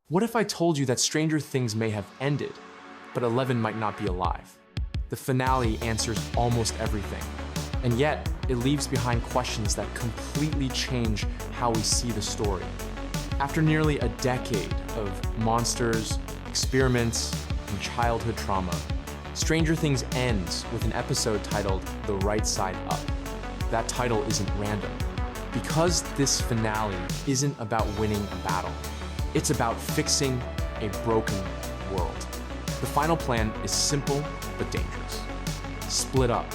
What if I told you that Stranger Things may have ended, but 11 might not be alive? The finale answers almost everything, and yet it leaves behind questions that completely change how we see the story. After nearly a decade of monsters, experiments, and childhood trauma, Stranger Things ends with an episode titled The Right Side Up. That title isn't random, because this finale isn't about winning a battle. It's about fixing a broken world. The final plan is simple but dangerous. Split up,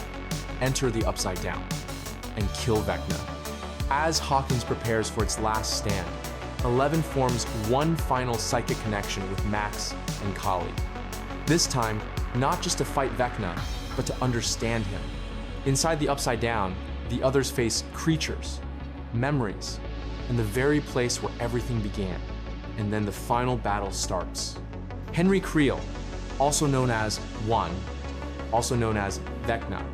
enter the Upside Down, and kill Vecna. As Hawkins prepares for its last stand, 11 forms one final psychic connection with Max and Kali. This time, not just to fight Vecna, but to understand him. Inside the Upside Down, the others face creatures, memories, and the very place where everything began. And then the final battle starts. Henry Creel, also known as One, also known as Vecna,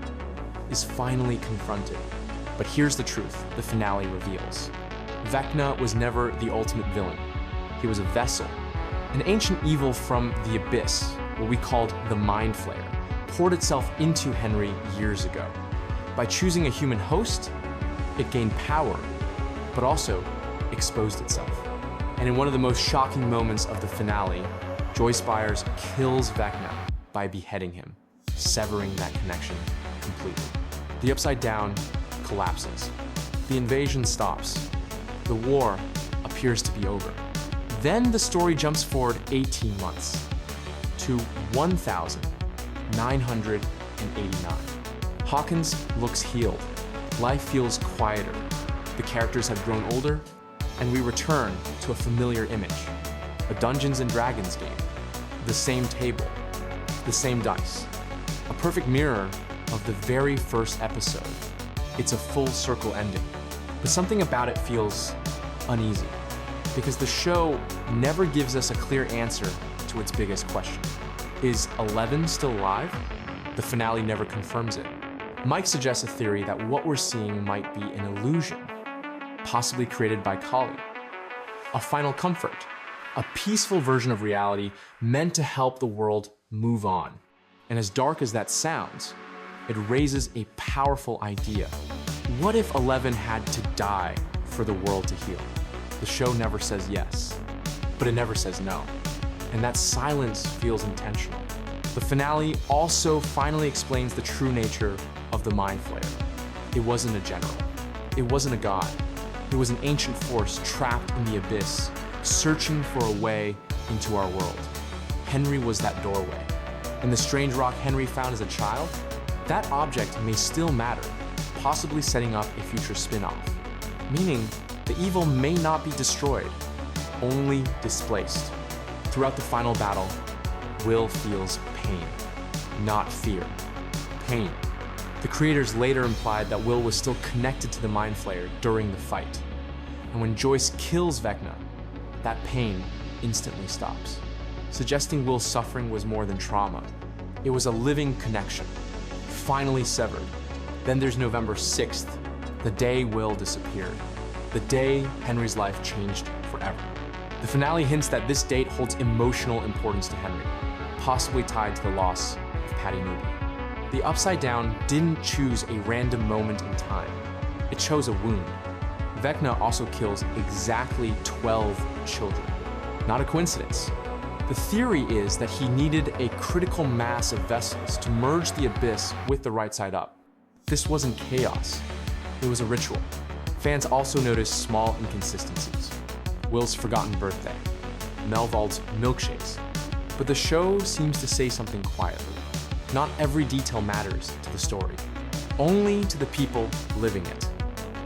is finally confronted. But here's the truth the finale reveals. Vecna was never the ultimate villain. He was a vessel. An ancient evil from the abyss, what we called the Mind Flayer, poured itself into Henry years ago. By choosing a human host, it gained power, but also exposed itself. And in one of the most shocking moments of the finale, Joyce Byers kills Vecna by beheading him, severing that connection completely. The Upside Down collapses. The invasion stops. The war appears to be over. Then the story jumps forward 18 months to 1989. Hawkins looks healed. Life feels quieter. The characters have grown older, and we return to a familiar image. A Dungeons and Dragons game. The same table. The same dice. A perfect mirror of the very first episode. It's a full circle ending. But something about it feels uneasy, because the show never gives us a clear answer to its biggest question. Is 11 still alive? The finale never confirms it. Mike suggests a theory that what we're seeing might be an illusion, possibly created by Kali. A final comfort, a peaceful version of reality meant to help the world move on. And as dark as that sounds, it raises a powerful idea. What if 11 had to die for the world to heal? The show never says yes, but it never says no. And that silence feels intentional. The finale also finally explains the true nature of the Mind Flayer. It wasn't a general. It wasn't a god. It was an ancient force trapped in the abyss, searching for a way into our world. Henry was that doorway. And the strange rock Henry found as a child, that object may still matter, possibly setting up a future spin-off. Meaning, the evil may not be destroyed, only displaced. Throughout the final battle, Will feels pain, not fear. Pain. The creators later implied that Will was still connected to the Mind Flayer during the fight. And when Joyce kills Vecna, that pain instantly stops, suggesting Will's suffering was more than trauma. It was a living connection, finally severed. Then there's November 6th, the day Will disappeared, the day Henry's life changed forever. The finale hints that this date holds emotional importance to Henry, possibly tied to the loss of Patty Newby. The Upside Down didn't choose a random moment in time. It chose a wound. Vecna also kills exactly 12 children. Not a coincidence. The theory is that he needed a critical mass of vessels to merge the abyss with the right side up. This wasn't chaos. It was a ritual. Fans also noticed small inconsistencies. Will's forgotten birthday, Melvald's milkshakes. But the show seems to say something quietly. Not every detail matters to the story, only to the people living it.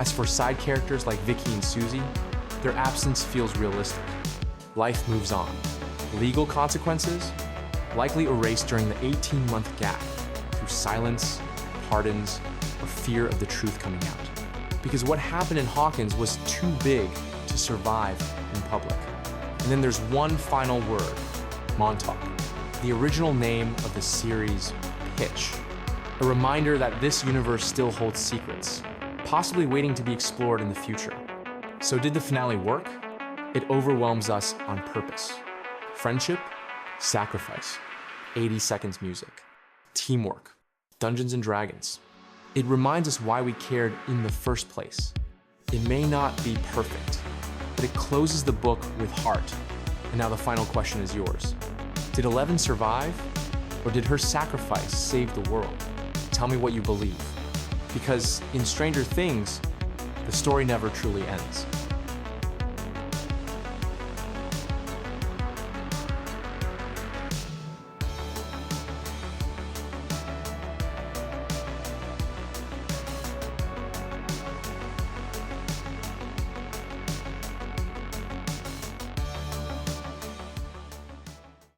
As for side characters like Vicky and Susie, their absence feels realistic. Life moves on. Legal consequences likely erased during the 18-month gap through silence, pardons, or fear of the truth coming out. Because what happened in Hawkins was too big to survive in public. And then there's one final word, Montauk, the original name of the series' pitch. A reminder that this universe still holds secrets, possibly waiting to be explored in the future. So did the finale work? It overwhelms us on purpose. Friendship, sacrifice, 80 seconds music, teamwork, Dungeons and Dragons. It reminds us why we cared in the first place. It may not be perfect, but it closes the book with heart. And now the final question is yours. Did Eleven survive, or did her sacrifice save the world? Tell me what you believe. Because in Stranger Things, the story never truly ends.